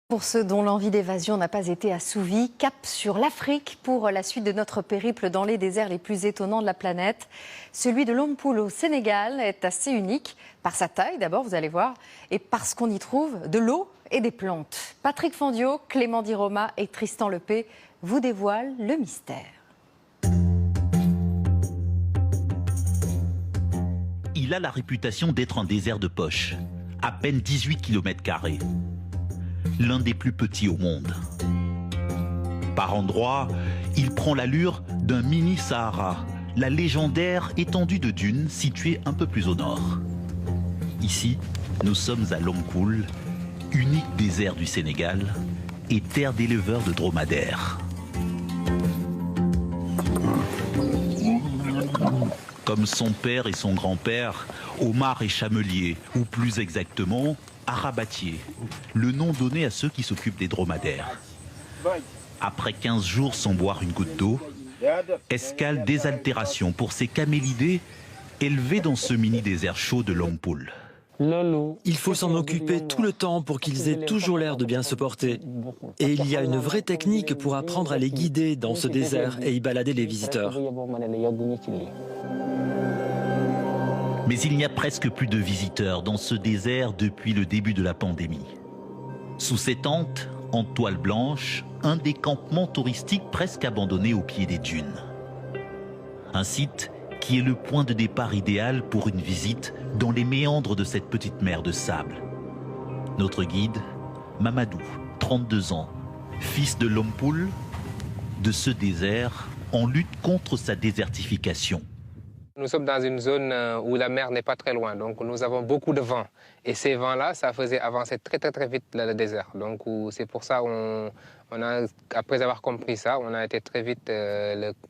Pour ceux dont l'envie d'évasion n'a pas été assouvie, cap sur l'Afrique pour la suite de notre périple dans les déserts les plus étonnants de la planète. Celui de Lompoul au Sénégal est assez unique par sa taille d'abord, vous allez voir, et parce qu'on y trouve de l'eau et des plantes. Patrick Fandiot, Clément Diroma et Tristan Lepé vous dévoilent le mystère. Il a la réputation d'être un désert de poche, à peine 18 km². L'un des plus petits au monde. Par endroits, il prend l'allure d'un mini-Sahara, la légendaire étendue de dunes située un peu plus au nord. Ici, nous sommes à Lompoul, unique désert du Sénégal et terre d'éleveurs de dromadaires. Comme son père et son grand-père, Omar est chamelier, ou plus exactement, arabatier, le nom donné à ceux qui s'occupent des dromadaires. Après 15 jours sans boire une goutte d'eau, escale désaltération pour ces camélidés élevés dans ce mini-désert chaud de Lompoul. Il faut s'en occuper tout le temps pour qu'ils aient toujours l'air de bien se porter. Et il y a une vraie technique pour apprendre à les guider dans ce désert et y balader les visiteurs. Mais il n'y a presque plus de visiteurs dans ce désert depuis le début de la pandémie. Sous ces tentes, en toile blanche, un des campements touristiques presque abandonnés au pied des dunes. Un site qui est le point de départ idéal pour une visite dans les méandres de cette petite mer de sable. Notre guide, Mamadou, 32 ans, fils de Lompoul, de ce désert en lutte contre sa désertification. Nous sommes dans une zone où la mer n'est pas très loin, donc nous avons beaucoup de vent. Et ces vents-là, ça faisait avancer très vite le désert. Donc c'est pour ça après avoir compris ça, on a été très vite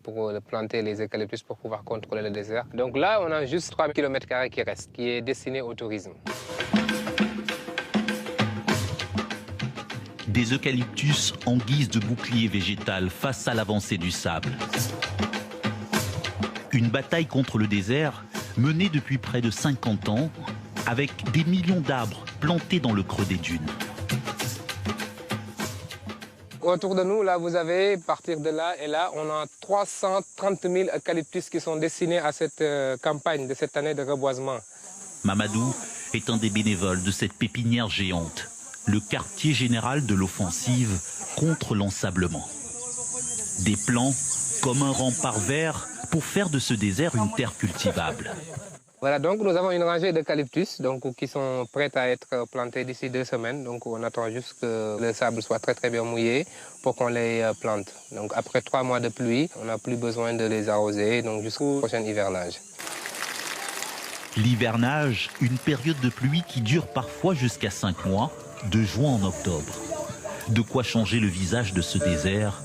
pour planter les eucalyptus pour pouvoir contrôler le désert. Donc là, on a juste 3 km² qui restent, qui est destiné au tourisme. Des eucalyptus en guise de bouclier végétal face à l'avancée du sable. Une bataille contre le désert menée depuis près de 50 ans avec des millions d'arbres plantés dans le creux des dunes. Autour de nous, là, vous avez, à partir de là et là, on a 330 000 eucalyptus qui sont destinés à cette campagne de cette année de reboisement. Mamadou est un des bénévoles de cette pépinière géante, le quartier général de l'offensive contre l'ensablement. Des plants comme un rempart vert pour faire de ce désert une terre cultivable. Voilà, donc nous avons une rangée d'eucalyptus qui sont prêts à être plantés d'ici 2 semaines. Donc on attend juste que le sable soit très bien mouillé pour qu'on les plante. Donc après 3 mois de pluie, on n'a plus besoin de les arroser, donc jusqu'au prochain hivernage. L'hivernage, une période de pluie qui dure parfois jusqu'à 5 mois, de juin en octobre. De quoi changer le visage de ce désert,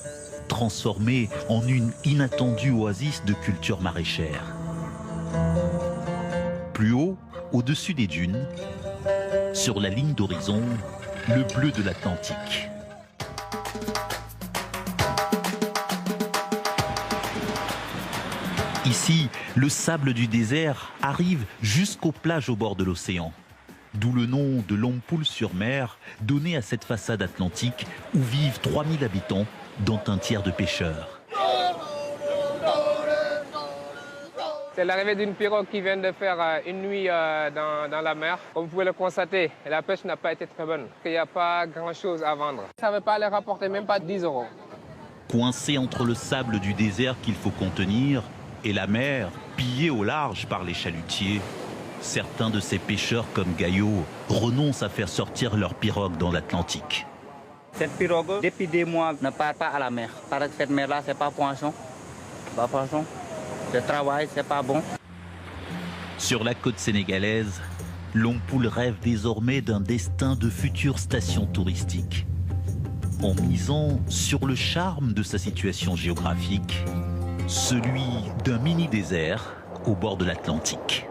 transformé en une inattendue oasis de culture maraîchère. Plus haut, au-dessus des dunes, sur la ligne d'horizon, le bleu de l'Atlantique. Ici, le sable du désert arrive jusqu'aux plages au bord de l'océan. D'où le nom de Lompoul-sur-Mer, donné à cette façade atlantique où vivent 3000 habitants, dont un tiers de pêcheurs. C'est l'arrivée d'une pirogue qui vient de faire une nuit dans la mer. Comme vous pouvez le constater, la pêche n'a pas été très bonne. Il n'y a pas grand-chose à vendre. Ça ne va pas les rapporter même pas 10 €. Coincé entre le sable du désert qu'il faut contenir et la mer, pillée au large par les chalutiers, certains de ces pêcheurs comme Gaillot renoncent à faire sortir leur pirogue dans l'Atlantique. Cette pirogue, depuis 2 mois, ne part pas à la mer. Parce que cette mer-là, c'est pas poisson. Pas poisson. Le travail, c'est pas bon. Sur la côte sénégalaise, Lompoul rêve désormais d'un destin de future station touristique. En misant sur le charme de sa situation géographique, celui d'un mini-désert au bord de l'Atlantique.